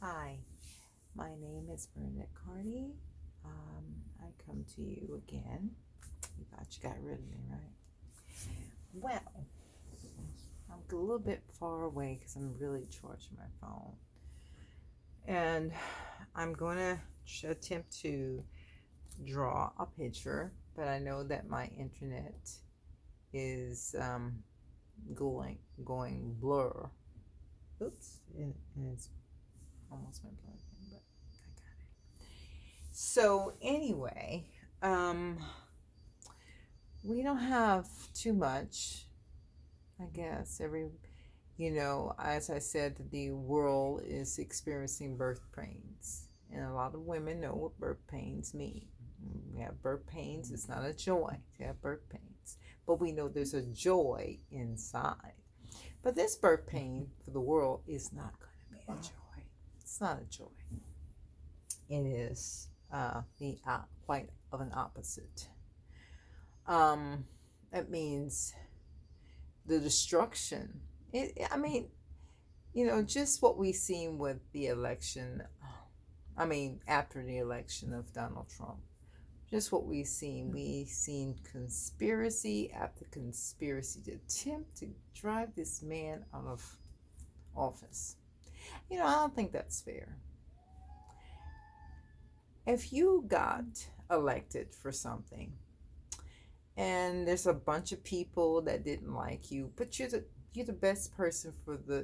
Hi, my name is Bernadette Carney. I come to you again. You thought you got rid of me, right? Well, I'm a little bit far away because I'm really charging my phone. And I'm going to attempt to draw a picture, but I know that my internet is going blur. Oops, and it's almost went blur again, but I got it. So anyway, um, we don't have too much, I guess. As I said, the world is experiencing birth pains, and a lot of women know what birth pains mean. We have birth pains. It's not a joy to have birth pains, but we know there's a joy inside. But this birth pain for the world is not going to be a joy. It's not a joy. It is the quite of an opposite. It means the destruction. Just what we've seen with the election. After the election of Donald Trump, just what we've seen. We've seen conspiracy after conspiracy to attempt to drive this man out of office. I don't think that's fair. If you got elected for something and there's a bunch of people that didn't like you, but you're the best person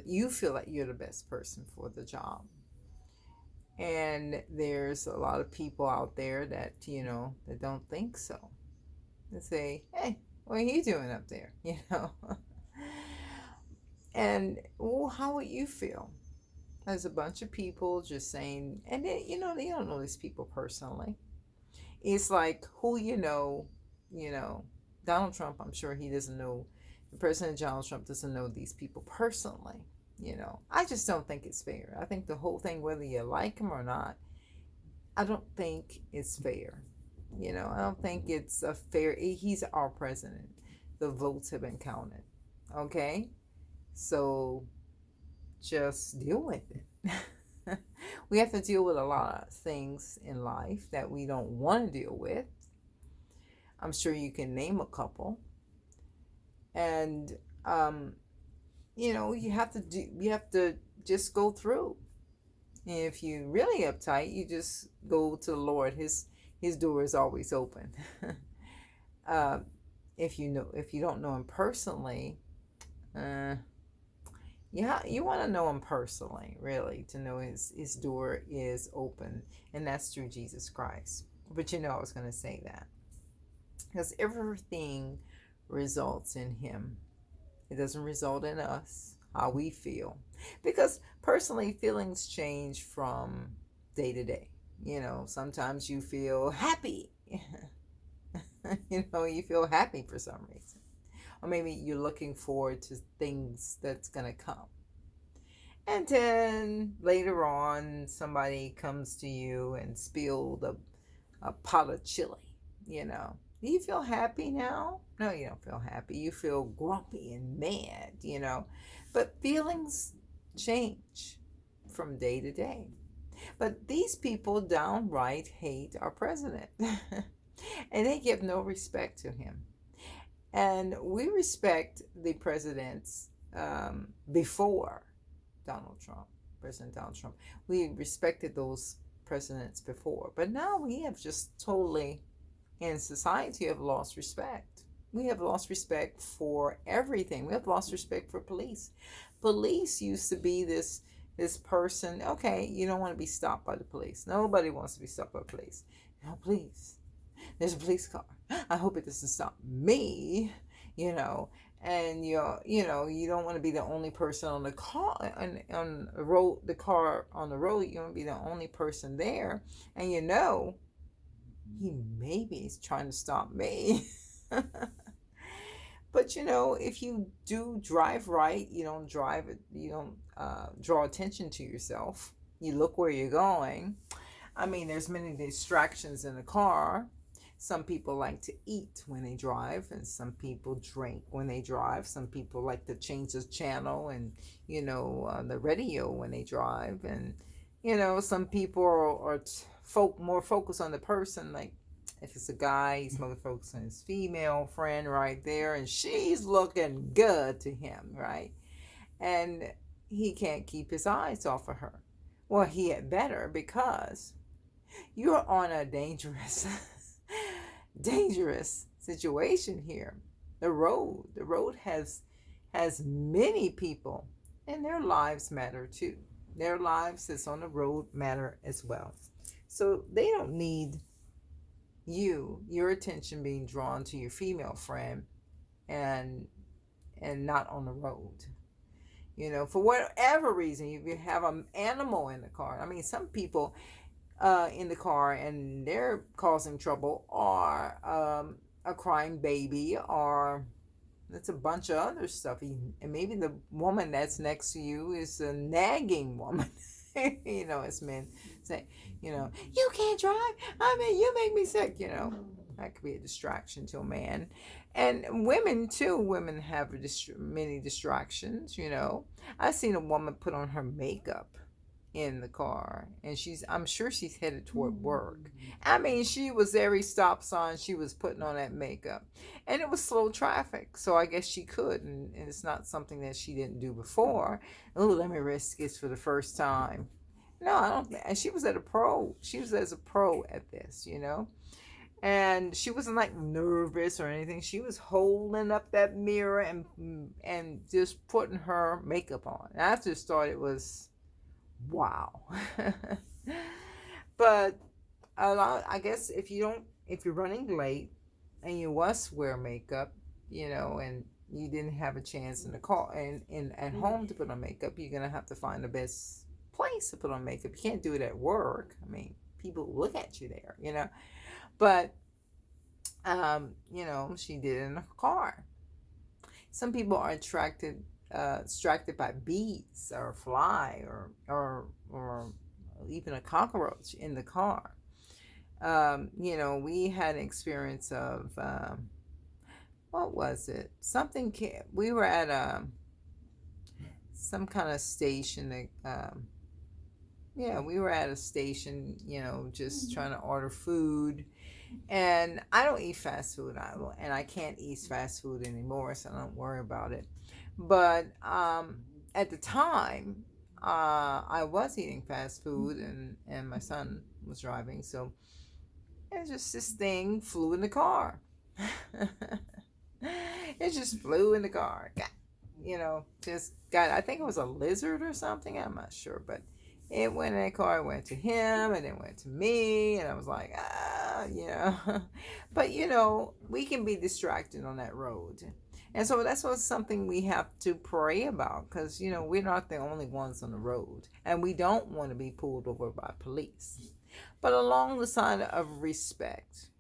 you feel like you're the best person for the job. And there's a lot of people out there that that don't think so. They say, "Hey, what are you doing up there?" And how would you feel? There's a bunch of people just saying, and they don't know these people personally. It's like who Donald Trump, I'm sure he doesn't know, the President Donald Trump doesn't know these people personally. I just don't think it's fair. I think the whole thing, whether you like him or not, I don't think it's fair. I don't think it's a fair. He's our president. The votes have been counted. Okay? So just deal with it. We have to deal with a lot of things in life that we don't want to deal with. I'm sure you can name a couple. And you have to just go through. And if you're really uptight, you just go to the Lord. His door is always open. If you don't know him personally, you want to know him personally, really, to know his door is open, and that's through Jesus Christ. But I was going to say that because everything results in him. It doesn't result in us, how we feel. Because personally, feelings change from day to day. Sometimes you feel happy. You feel happy for some reason. Or maybe you're looking forward to things that's going to come. And then later on, somebody comes to you and spilled a pot of chili, Do you feel happy now? No, you don't feel happy. You feel grumpy and mad. But feelings change from day to day. But these people downright hate our president. And they give no respect to him. And we respect the presidents before President Donald Trump. We respected those presidents before. But now we have just totally, in society, have lost respect. We have lost respect for everything. We have lost respect for police. Police used to be this person. Okay, you don't want to be stopped by the police. Nobody wants to be stopped by the police. No, please. There's a police car. I hope it doesn't stop me. And you don't want to be the only person on the car on the road. The car on the road. You want to be the only person there, and he maybe is trying to stop me. But if you do drive right, you don't draw attention to yourself. You look where you're going. There's many distractions in the car. Some people like to eat when they drive, and some people drink when they drive. Some people like to change the channel and the radio when they drive, and Some people are more focused on the person. Like if it's a guy, he's more focused on his female friend right there, and she's looking good to him, right? And he can't keep his eyes off of her. Well, he had better, because you're on a dangerous, dangerous situation here. The road has many people, and their lives matter too. Their lives that's on the road matter as well. So they don't need your attention being drawn to your female friend and not on the road. For whatever reason, if you have an animal in the car. I mean, some people in the car and they're causing trouble, or a crying baby, or it's a bunch of other stuff. And maybe the woman that's next to you is a nagging woman. As men say, you can't drive. I mean, you make me sick. That could be a distraction to a man. And women too. Women have many distractions. I've seen a woman put on her makeup in the car, and I'm sure she's headed toward work. I mean, she was every stop sign, she was putting on that makeup, and it was slow traffic, so I guess she could, and it's not something that she didn't do before. Oh, let me risk this for the first time. No, I don't. And she was as a pro at this, and she wasn't like nervous or anything. She was holding up that mirror and just putting her makeup on. And I just thought it was wow. But I guess if you're running late and you must wear makeup, and you didn't have a chance in the car and at home to put on makeup, you're gonna have to find the best place to put on makeup. You can't do it at work. I mean, people look at you there, but she did it in a car. Some people are distracted by bees or a fly or even a cockroach in the car. We had an experience of what was it? We were at some kind of station that we were at a station, just trying to order food. And I don't eat fast food, and I can't eat fast food anymore, so I don't worry about it. But at the time, I was eating fast food, and my son was driving, so it's just this thing flew in the car. It just flew in the car. Just got, I think it was a lizard or something, I'm not sure, but it went in the car, it went to him, and then went to me, and I was like, But, we can be distracted on that road. And so that's something we have to pray about, because, we're not the only ones on the road, and we don't want to be pulled over by police. But along the side of respect,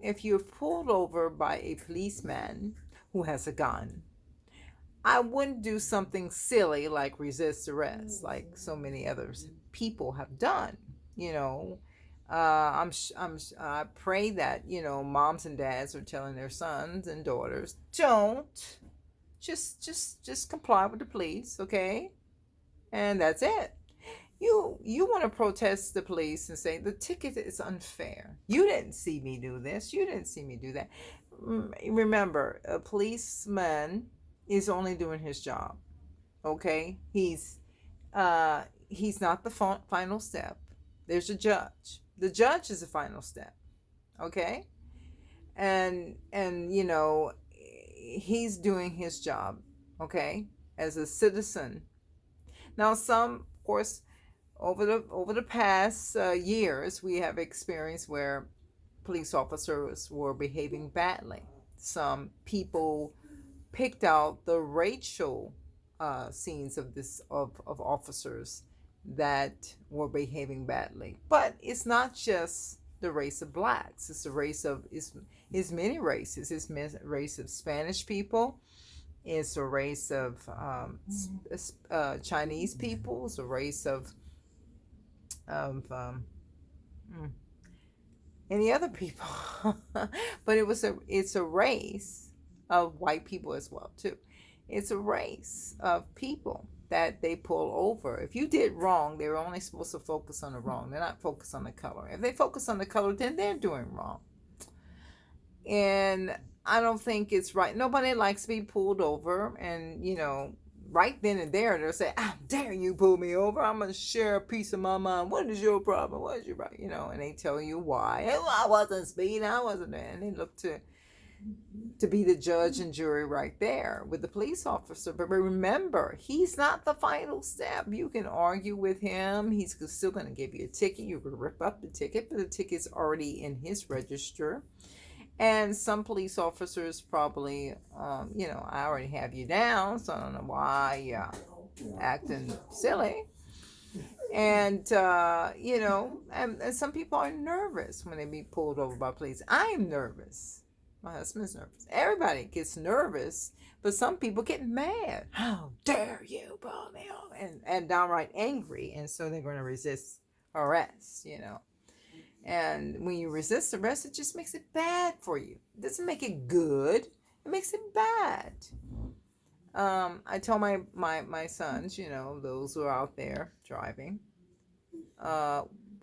if you're pulled over by a policeman who has a gun, I wouldn't do something silly like resist arrest, like so many others people have done. I pray that moms and dads are telling their sons and daughters, don't just comply with the police, okay? And that's it. You want to protest the police and say the ticket is unfair. You didn't see me do this. You didn't see me do that. Remember, a policeman is only doing his job. Okay, he's not the final step. There's a judge. The judge is the final step. Okay, and he's doing his job. Okay, as a citizen. Now, of course, over the past years, we have experienced where police officers were behaving badly. Some people picked out the racial scenes of officers that were behaving badly. But it's not just the race of blacks. It's the race of it's many races. It's race of Spanish people. It's a race of Chinese people. It's a race of any other people. But it's a race of white people as well too. It's a race of people, that they pull over. If you did wrong, they're only supposed to focus on the wrong. They're not focused on the color. If they focus on the color, then they're doing wrong. And I don't think it's right. Nobody likes to be pulled over. And, right then and there, they'll say, "How dare you pull me over? I'm going to share a piece of my mind. What is your problem? What is your problem?" And they tell you why. "Oh, I wasn't speeding. I wasn't there." And they look to be the judge and jury right there with the police officer. But remember, he's not the final step. You can argue with him. He's still going to give you a ticket. You can rip up the ticket, but the ticket's already in his register. And some police officers probably, I already have you down, so I don't know why you're acting silly. And, and some people are nervous when they be pulled over by police. I am nervous. My husband's nervous. Everybody gets nervous, but some people get mad. "How dare you pull me over?" And downright angry. And so they're going to resist arrest, And when you resist arrest, it just makes it bad for you. It doesn't make it good. It makes it bad. I tell my sons, those who are out there driving,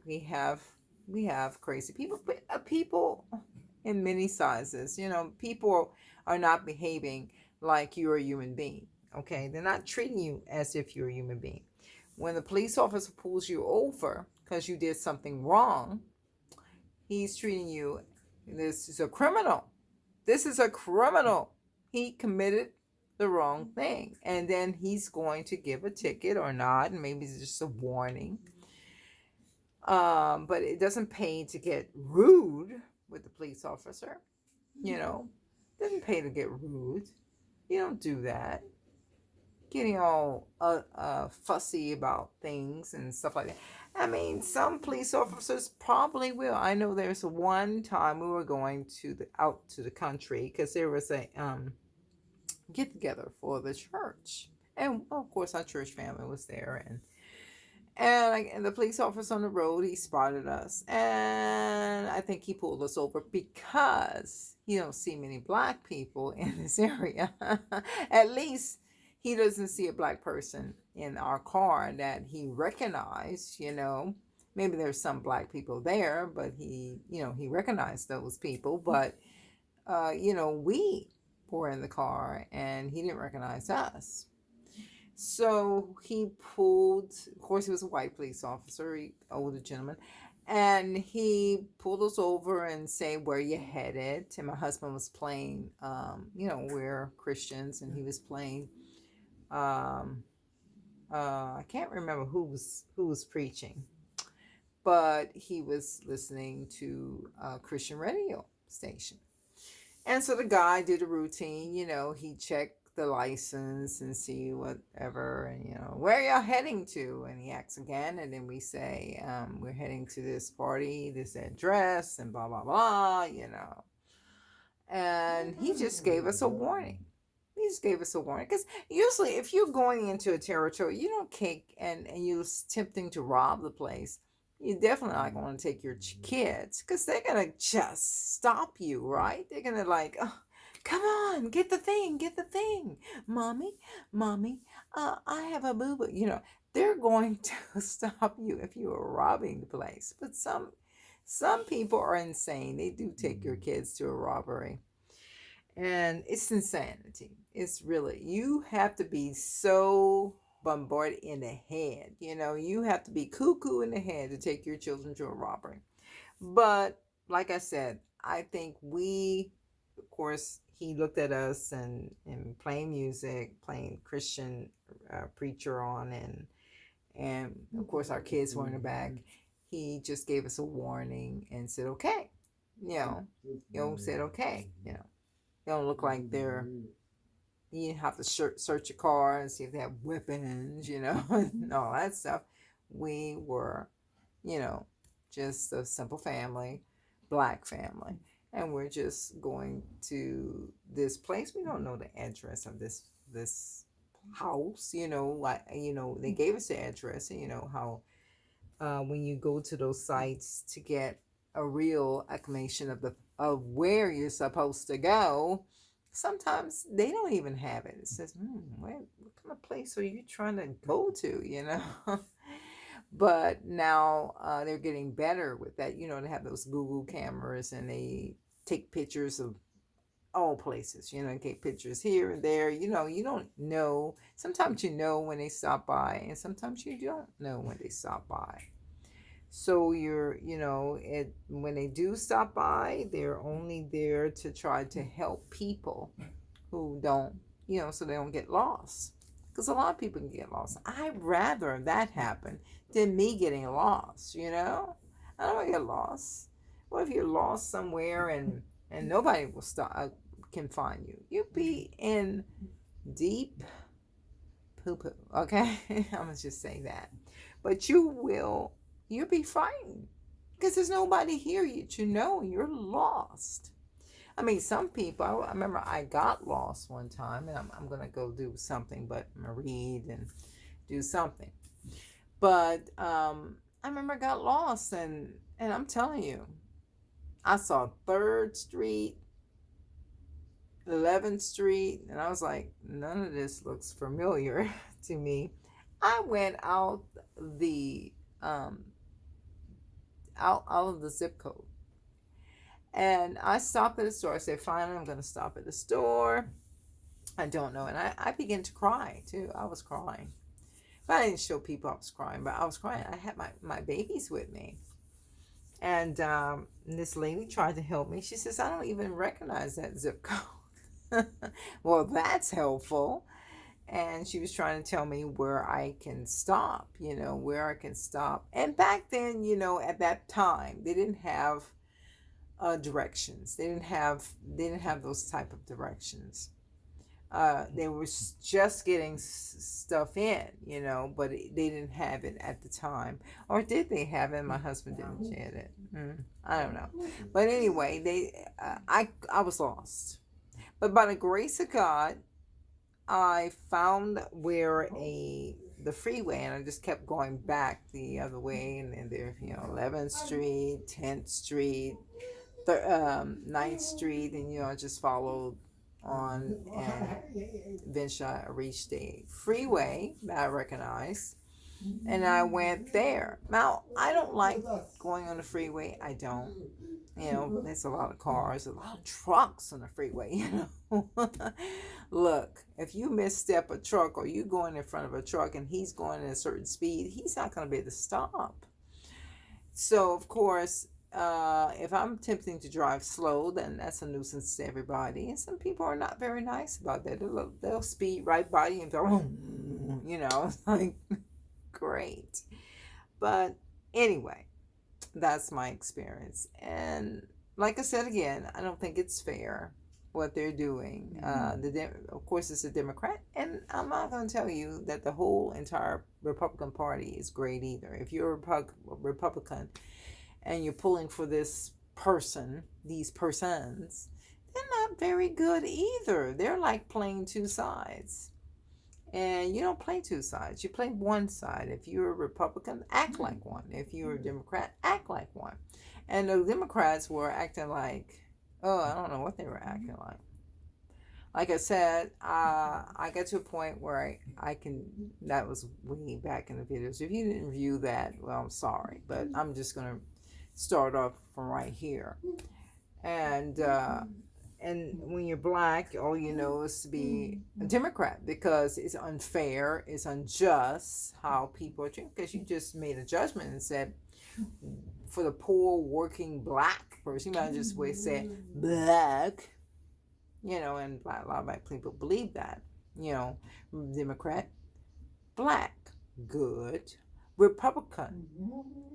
we have crazy people, people in many sizes. People are not behaving like you're a human being. Okay, they're not treating you as if you're a human being. When the police officer pulls you over because you did something wrong, he's treating you. This is a criminal. This is a criminal. He committed the wrong thing, and then he's going to give a ticket or not, and maybe it's just a warning. But it doesn't pay to get rude with the police officer. It doesn't pay to get rude. You don't do that. Getting all fussy about things and stuff like that. I mean, some police officers probably will. I know there's one time we were going out to the country because there was a get together for the church, and of course our church family was there, and the police officer on the road, he spotted us, and I think he pulled us over because he don't see many black people in this area. At least he doesn't see a black person in our car that he recognized. Maybe there's some black people there, but he recognized those people. But we were in the car and he didn't recognize us. So he pulled, of course, he was a white police officer, older gentleman, and he pulled us over and said, "Where you headed?" And my husband was playing, we're Christians, and he was playing, I can't remember who was preaching, but he was listening to a Christian radio station. And so the guy did a routine, he checked the license and see whatever, and "Where y'all heading to?" And he asks again, and then we say, "We're heading to this party, this address," and blah blah blah, and he just gave us a warning. Because usually if you're going into a territory, you don't kick and you're attempting to rob the place, you're definitely not going to take your kids, because they're going to just stop you, right? They're going to like, "Oh, come on, get the thing, mommy, I have a boo-boo." They're going to stop you if you are robbing the place. But some people are insane. They do take your kids to a robbery. And it's insanity. It's really, you have to be so bombarded in the head. You have to be cuckoo in the head to take your children to a robbery. But like I said, I think of course, he looked at us and playing music, playing Christian preacher on, and of course our kids were in the back. He just gave us a warning and said, "Okay," said, "Okay," They don't look like you have to search your car and see if they have weapons, and all that stuff. We were, just a simple family, black family. And we're just going to this place. We don't know the address of this house, they gave us the address, and how when you go to those sites to get a real acclamation of where you're supposed to go, Sometimes they don't even have it. It says, what kind of place are you trying to go to, you know? But now they're getting better with that. You know, they have those Google cameras and they take pictures of all places, you know, take pictures here and there. You know, you don't know. Sometimes you know when they stop by, and sometimes you don't know when they stop by. So you know, when they do stop by, they're only there to try to help people who don't, you know, so they don't get lost. Because a lot of people can get lost. I'd rather that happen than me getting lost, you know? I don't want to get lost. What if you're lost somewhere and nobody will stop can find you? You'd be in deep poo poo, okay? I'm gonna just say that. But you'll be frightened because there's nobody here you know you're lost. I mean, some people, I remember I got lost one time, and I'm going to go do something, but I'm going to read and do something. But I remember I got lost, and I'm telling you, I saw 3rd Street, 11th Street, and I was like, none of this looks familiar to me. I went out the out of the zip code. And I stopped at the store. I said, finally, I'm going to stop at the store. I don't know. And I began to cry, too. I was crying. But I didn't show people I was crying, but I was crying. I had my babies with me. And this lady tried to help me. She says, I don't even recognize that zip code. Well, that's helpful. And she was trying to tell me where I can stop, you know, where I can stop. And back then, you know, at that time, they didn't have directions. They didn't have those type of directions. They were just getting stuff in, you know, but they didn't have it at the time. Or did they have it? My husband didn't get it. I don't know. But anyway, I was lost. But by the grace of God, I found where the freeway, and I just kept going back the other way, and then there, you know, 11th Street, 10th Street, 9th Street, and, you know, I just followed on, and eventually I reached a freeway that I recognized, and I went there. Now, I don't like going on the freeway. I don't. You know, there's a lot of cars, a lot of trucks on the freeway, you know. Look, if you misstep a truck or you going in front of a truck and he's going at a certain speed, he's not going to be able to stop. So, of course, if I'm attempting to drive slow, then that's a nuisance to everybody. And some people are not very nice about that. They'll speed right by you and go, you know, it's like, great. But anyway, that's my experience. And like I said again, I don't think it's fair what they're doing. Of course, it's a Democrat, and I'm not going to tell you that the whole entire Republican Party is great either. If you're a Republican and you're pulling for this person, these persons, they're not very good either. They're like playing two sides. And you don't play two sides. You play one side. If you're a Republican, act like one. If you're a Democrat, act like one. And the Democrats were acting like, oh, I don't know what they were acting like. Like I said, I got to a point where I can, that was way back in the videos. If you didn't view that, well, I'm sorry. But I'm just going to start off from right here. And when you're black, all you know is to be a Democrat because it's unfair, it's unjust how people are treated. Because you just made a judgment and said, for the poor working black person, you might just say black, you know, and a lot of black people believe that, you know, Democrat, black, good, Republican,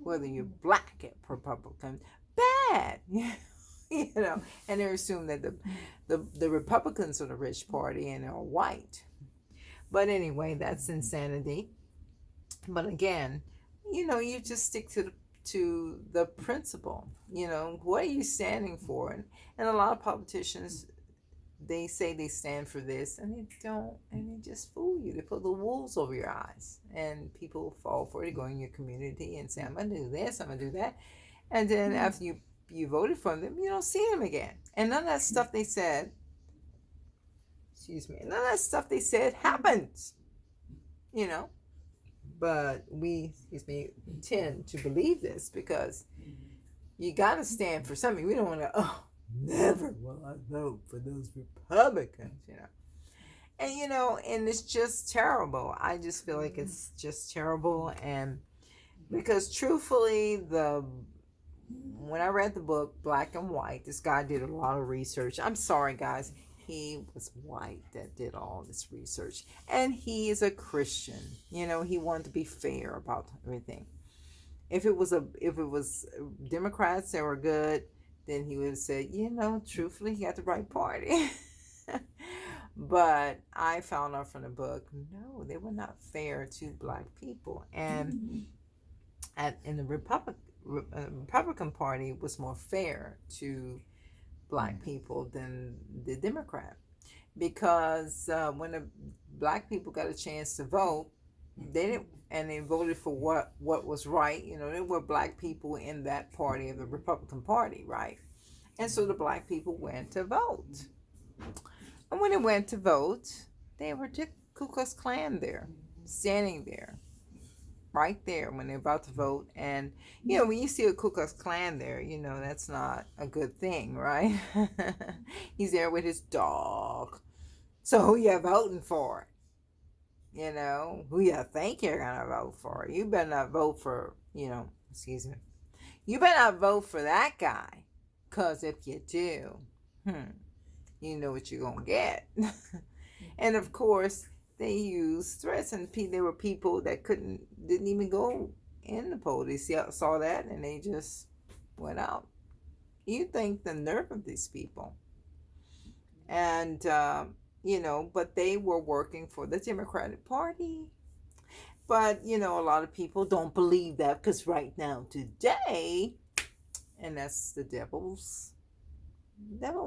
whether you're black at Republican, bad, you know, and they assume that the Republicans are the rich party and they're white. But anyway, that's insanity. But again, you know, you just stick to the principle. You know, what are you standing for? And a lot of politicians, they say they stand for this, and they don't, and they just fool you. They put the wolves over your eyes, and people fall for it. They go in your community and say, I'm going to do this, I'm going to do that. And then after you voted for them, you don't see them again. And none of that stuff they said excuse me, none of that stuff they said happens, you know. But we, excuse me, tend to believe this because you got to stand for something. We don't want to, oh, never will I vote for those Republicans, you know. And, you know, and it's just terrible. I just feel like it's just terrible. And because truthfully, when I read the book, Black and White, this guy did a lot of research. I'm sorry, guys. He was white that did all this research. And he is a Christian. You know, he wanted to be fair about everything. If it was Democrats that were good, then he would have said, you know, truthfully, he got the right party. But I found out from the book, no, they were not fair to Black people. And in the Republican Party was more fair to Black people than the Democrat, because when the Black people got a chance to vote, they didn't, and they voted for what was right. You know, there were Black people in that party of the Republican Party, right? And so the Black people went to vote, and when they went to vote, they were the Ku Klux Klan there, standing there, right there when they're about to vote. And you know, when you see a Ku Klux Klan there, you know that's not a good thing, right? He's there with his dog. So who you voting for? You know, who you think you're gonna vote for? You better not vote for, you know, excuse me. You better not vote for that guy, cause if you do, you know what you're gonna get. And of course, they used threats, and there were people that didn't even go in the poll. They saw that and they just went out. You think the nerve of these people. And, you know, but they were working for the Democratic Party. But, you know, a lot of people don't believe that because right now, today, and that's the devil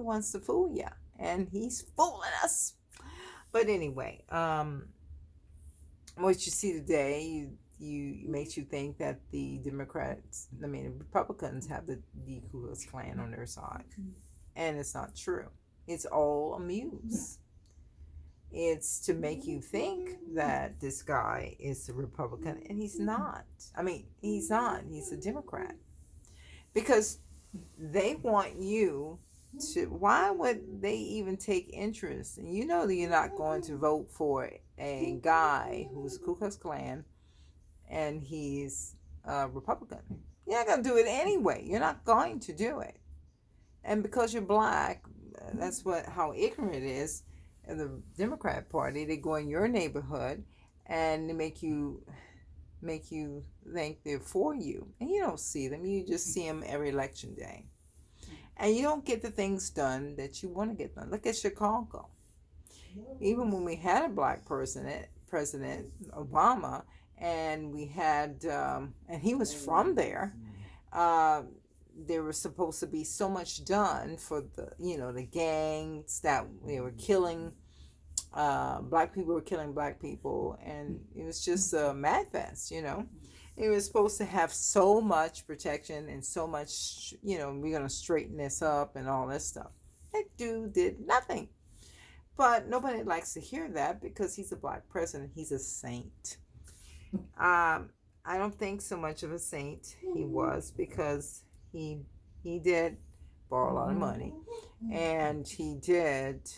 wants to fool you. And he's fooling us. But anyway, what you see today, you makes you think that the Republicans have the Ku Klux Klan on their side, and it's not true. It's all a muse. It's to make you think that this guy is a Republican, and he's not. I mean, he's not. He's a Democrat, because they want you to. Why would they even take interest? And you know that you're not going to vote for a guy who's a Ku Klux Klan and he's a Republican. You're not going to do it anyway. You're not going to do it. And because you're Black, that's how ignorant it is. In the Democrat Party, they go in your neighborhood and they make you think they're for you, and you don't see them. You just see them every election day. And you don't get the things done that you want to get done. Look at Chicago. Even when we had a Black President Obama, and we had, and he was from there, there was supposed to be so much done for the gangs that they were killing. Black people were killing Black people, and it was just a mad fest, you know. It was supposed to have so much protection and so much, we're going to straighten this up and all this stuff. That dude did nothing. But nobody likes to hear that because he's a Black president. He's a saint. I don't think so much of a saint he was, because he did borrow a lot of money, and he did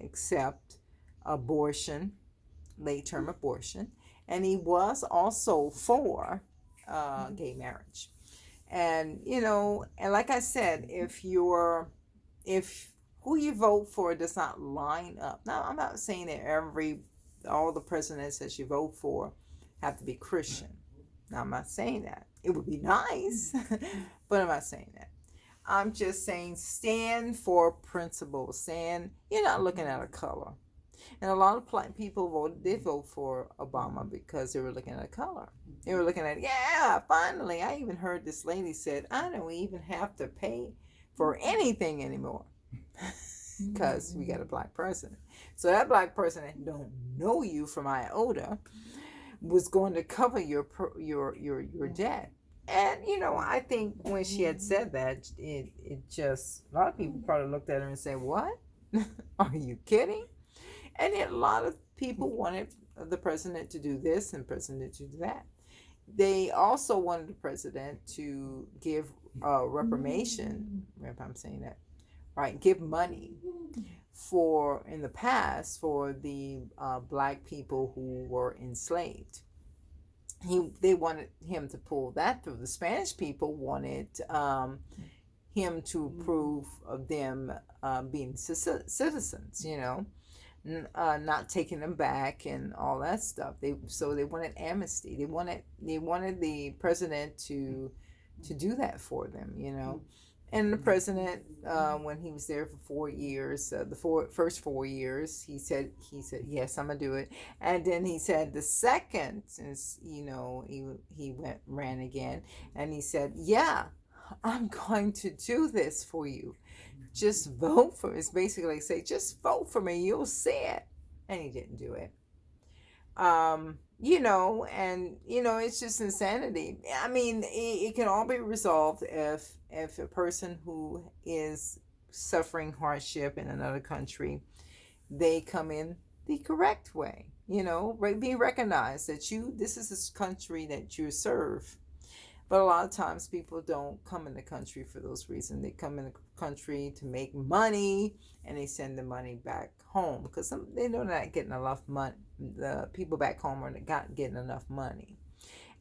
accept abortion, late-term abortion, and he was also for gay marriage. And and like I said, if who you vote for does not line up. Now, I'm not saying that all the presidents that you vote for have to be Christian. Now, I'm not saying that. It would be nice, but I'm not saying that. I'm just saying stand for principles. You're not looking at a color. And a lot of people did vote for Obama because they were looking at a color. They were looking at, finally. I even heard this lady said, I don't even have to pay for anything anymore because we got a Black president. So that Black president don't know you from iota was going to cover your debt. And I think when she had said that, it just, a lot of people probably looked at her and said, what? Are you kidding? And yet a lot of people wanted the president to do this and president to do that. They also wanted the president to give reformation, if I'm saying that right, give money for in the past for the black people who were enslaved. They wanted him to pull that through. The Spanish people wanted him to approve of them being citizens, not taking them back and all that stuff. They wanted amnesty. They wanted the president to do that for them. And the president, when he was there for 4 years, first 4 years, he said yes, I'm gonna do it. And then he said the second, since he ran again, and he said, yeah, I'm going to do this for you. Just vote for me. It's basically say, just vote for me. You'll see it. And he didn't do it. It's just insanity. I mean, it can all be resolved if a person who is suffering hardship in another country, they come in the correct way. Be recognized that this is this country that you serve. But a lot of times people don't come in the country for those reasons. They come in the country to make money, and they send the money back home because they know they're not getting enough money. The people back home are not getting enough money.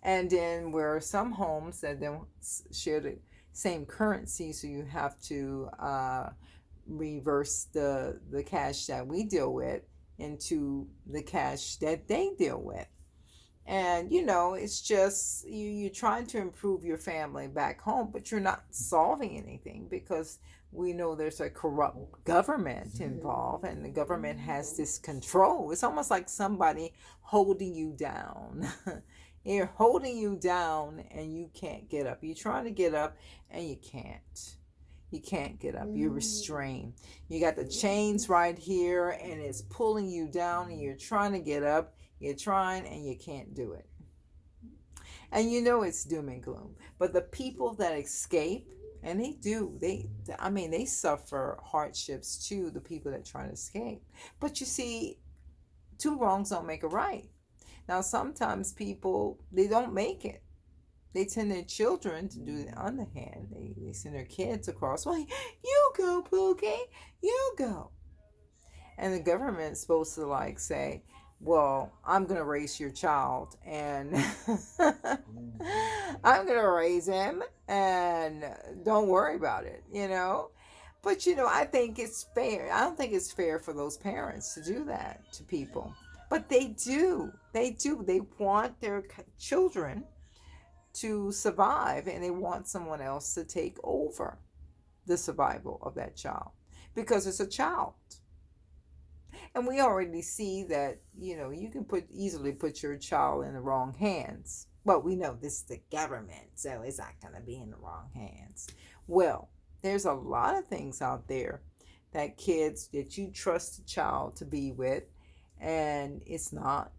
And then where some homes that don't share the same currency, so you have to reverse the cash that we deal with into the cash that they deal with. And it's just you're trying to improve your family back home, but you're not solving anything because we know there's a corrupt government involved, and the government has this control. It's almost like somebody holding you down. They're holding you down and you can't get up. You're trying to get up and you can't. You can't get up. You're restrained. You got the chains right here and it's pulling you down, and you're trying to get up. You're trying and you can't do it. And it's doom and gloom. But the people that escape, and they suffer hardships too, the people that try to escape. But you see, two wrongs don't make a right. Now, sometimes people, they don't make it. They send their children to do the underhand. They send their kids across. Well, you go, Pookie. You go. And the government's supposed to say, well, I'm going to raise your child and I'm going to raise him and don't worry about it, But, I think it's fair. I don't think it's fair for those parents to do that to people. But they do. They do. They want their children to survive, and they want someone else to take over the survival of that child because it's a child. And we already see that, you can easily put your child in the wrong hands. Well, we know this is the government, so it's not going to be in the wrong hands. Well, there's a lot of things out there that you trust a child to be with, and it's not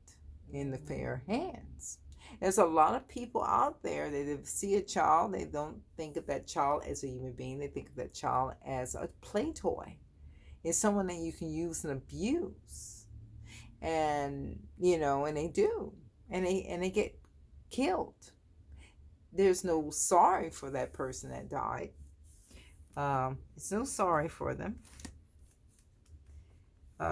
in the fair hands. There's a lot of people out there that if see a child, they don't think of that child as a human being. They think of that child as a play toy. It's someone that you can use and abuse. And, and they do. And they get killed. There's no sorry for that person that died. It's no sorry for them.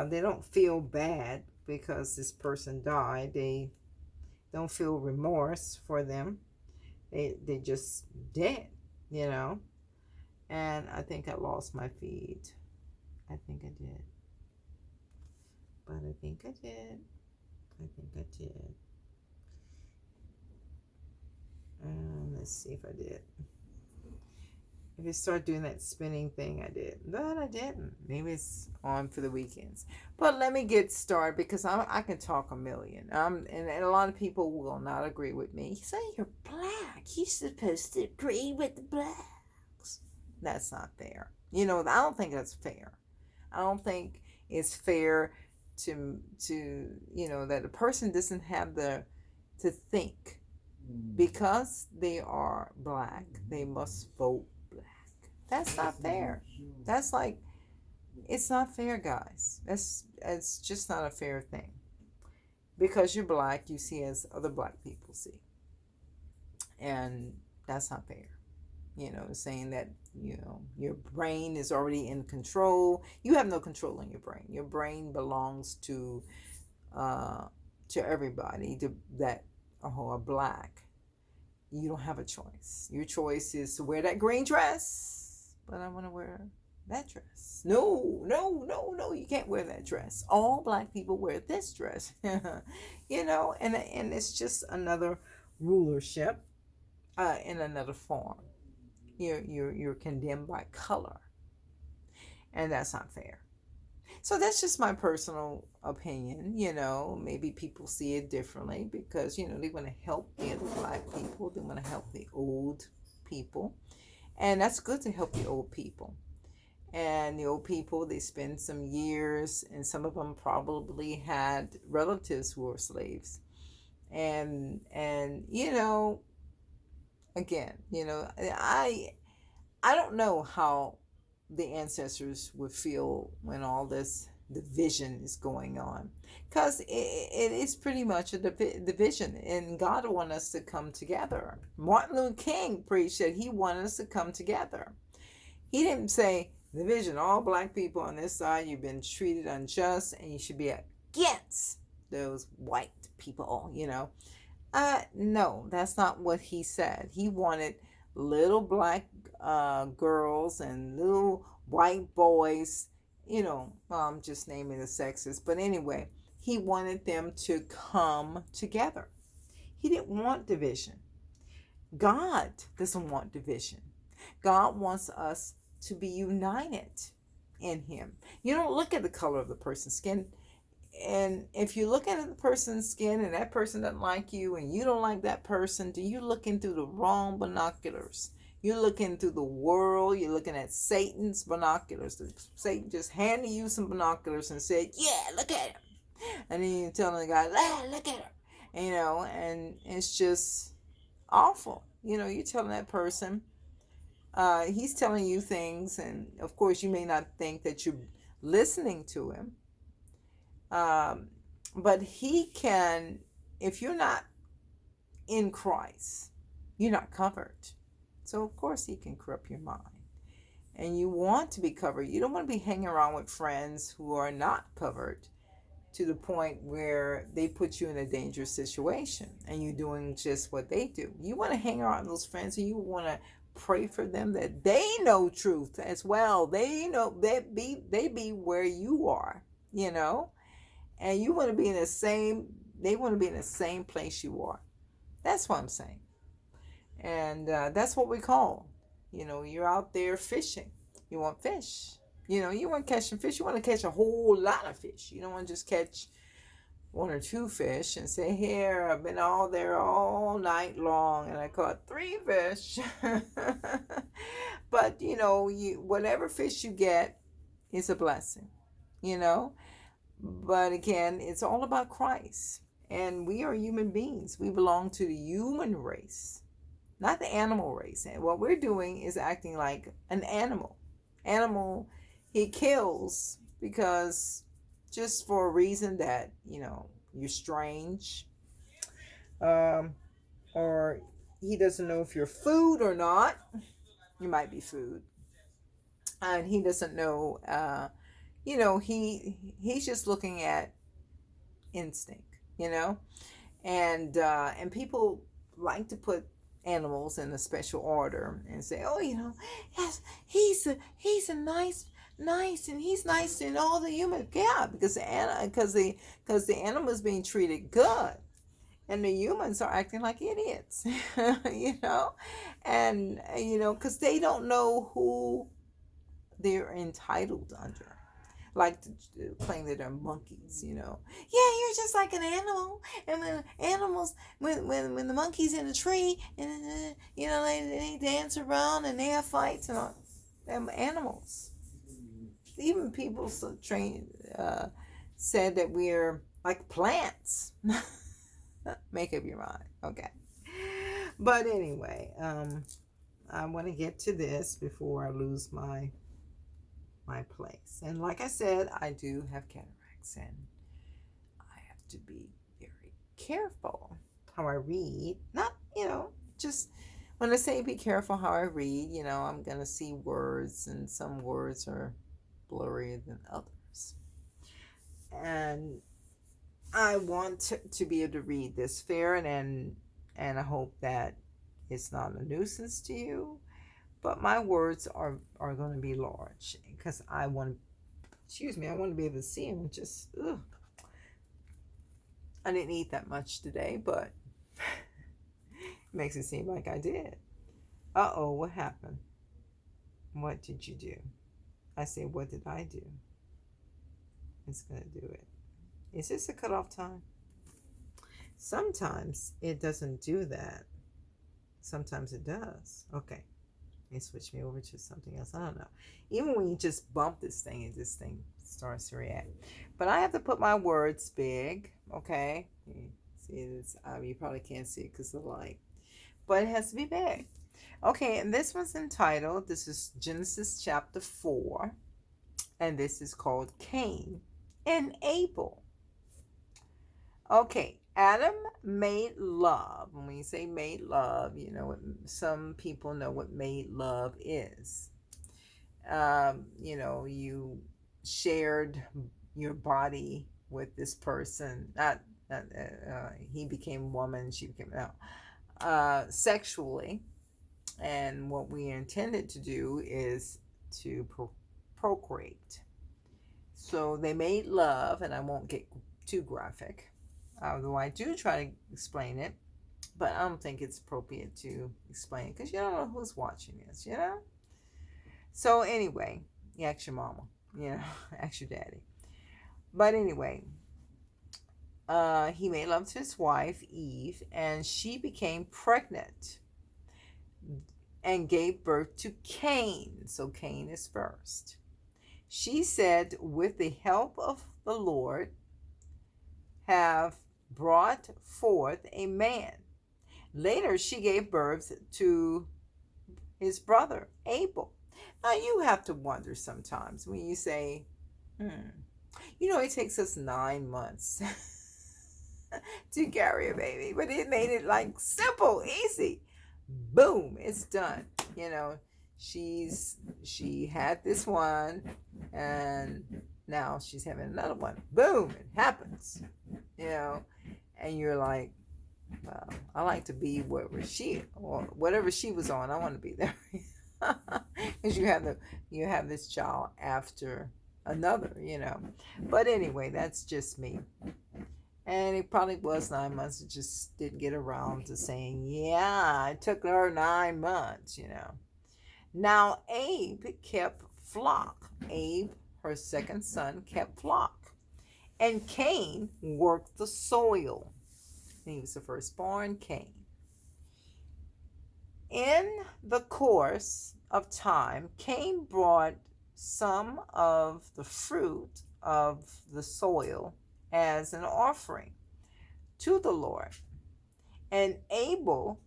They don't feel bad because this person died. They don't feel remorse for them. They just dead, And I think I lost my feed. I think I did. But I think I did. Let's see if I did. If it started doing that spinning thing, I did. But I didn't. Maybe it's on for the weekends. But let me get started because I can talk a million. And a lot of people will not agree with me. You say you're black. You're supposed to agree with the blacks. That's not fair. I don't think that's fair. I don't think it's fair to that a person doesn't have to think because they are black, they must vote black. That's not fair. That's like It's not fair, guys. It's just not a fair thing. Because you're black, you see as other black people see. And that's not fair. Saying that, your brain is already in control. You have no control in your brain. Your brain belongs uh, to everybody that are black. You don't have a choice. Your choice is to wear that green dress, but I want to wear that dress. No, no, no, no, you can't wear that dress. All black people wear this dress. And it's just another rulership in another form. You're condemned by color, and that's not fair. So that's just my personal opinion. Maybe people see it differently because they want to help the other black people. They want to help the old people, and that's good to help the old people. And the old people, they spend some years, and some of them probably had relatives who were slaves. And again, I don't know how the ancestors would feel when all this division is going on, because it is pretty much a division, and God wants us to come together. Martin Luther King preached that he wanted us to come together. He didn't say division, all black people on this side, you've been treated unjust and you should be against those white people. No, that's not what he said. He wanted little black girls and little white boys, I'm just naming the sexes, but anyway, he wanted them to come together. He didn't want division. God doesn't want division. God wants us to be united in him. You don't look at the color of the person's skin. And if you look at the person's skin and that person doesn't like you and you don't like that person, then you're looking through the wrong binoculars. You're looking through the world. You're looking at Satan's binoculars. Satan just handed you some binoculars and said, yeah, look at him. And then you're telling the guy, look at him. And it's just awful. You're telling that person, he's telling you things, and of course you may not think that you're listening to him. But he can, if you're not in Christ, you're not covered. So of course he can corrupt your mind. And you want to be covered. You don't want to be hanging around with friends who are not covered to the point where they put you in a dangerous situation and you're doing just what they do. You want to hang around with those friends and you want to pray for them that they know truth as well. They know they be where you are, and you want to be in the same, they want to be in the same place you are. That's what I'm saying. And that's what we call, you're out there fishing. You want fish. You want catching fish. You want to catch a whole lot of fish. You don't want to just catch one or two fish and say, here, I've been all there all night long and I caught 3 fish. But, whatever fish you get is a blessing, But again, it's all about Christ. And we are human beings. We belong to the human race, not the animal race. And what we're doing is acting like an animal. Animal, he kills because just for a reason that, you're strange. Or he doesn't know if you're food or not. You might be food. And he doesn't know, he's just looking at instinct, and people like to put animals in a special order and say, oh, yes, he's a nice, and he's nice in all the humans. Yeah, because the animal is being treated good, and the humans are acting like idiots, and because they don't know who they're entitled under. Like to claim that they're monkeys, Yeah, you're just like an animal. And when animals, when the monkey's in a tree, and they dance around and they have fights and all, them animals. Even people said that we're like plants. Make up your mind, okay? But anyway, I want to get to this before I lose my my place. And like I said, I do have cataracts, and I have to be very careful how I read. Not, just when I say be careful how I read, I'm going to see words, and some words are blurrier than others. And I want to be able to read this fair, and I hope that it's not a nuisance to you. But my words are going to be large because I want to be able to see them. Just, ugh. I didn't eat that much today, but it makes it seem like I did. Uh-oh, what happened? What did you do? I say, what did I do? It's going to do it. Is this a cutoff time? Sometimes it doesn't do that. Sometimes it does. Okay. They switch me over to something else. I don't know. Even when you just bump this thing, and this thing starts to react. But I have to put my words big. Okay. See this? You probably can't see it because of the light. But it has to be big. Okay. And this one's entitled, this is Genesis chapter 4. And this is called Cain and Abel. Okay. Adam made love. When we say made love, some people know what made love is. You shared your body with this person. He became woman, she became sexually. And what we intended to do is to procreate. So they made love, and I won't get too graphic. Although I do try to explain it, but I don't think it's appropriate to explain it because you don't know who's watching this, So anyway, you ask your mama, ask your daddy. But anyway, he made love to his wife, Eve, and she became pregnant and gave birth to Cain. So Cain is first. She said, with the help of the Lord, have brought forth a man. Later, she gave birth to his brother, Abel. Now, you have to wonder sometimes when you say, it takes us 9 months to carry a baby, but it made it like simple, easy. Boom, it's done. She had this one, and now she's having another one. Boom, it happens. And you're like, well, I like to be wherever she, or whatever she was on. I want to be there. Because you have this child after another, But anyway, that's just me. And it probably was 9 months. It just didn't get around to saying, yeah, it took her 9 months, Now, Abe kept flock. Abe, her second son, kept flock. And Cain worked the soil. And he was the firstborn, Cain. In the course of time, Cain brought some of the fruit of the soil as an offering to the Lord. And Abel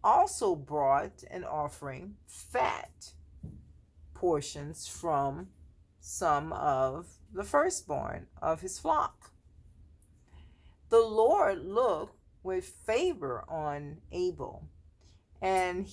also brought an offering, fat portions from some of the firstborn of his flock. The Lord looked with favor on Abel, and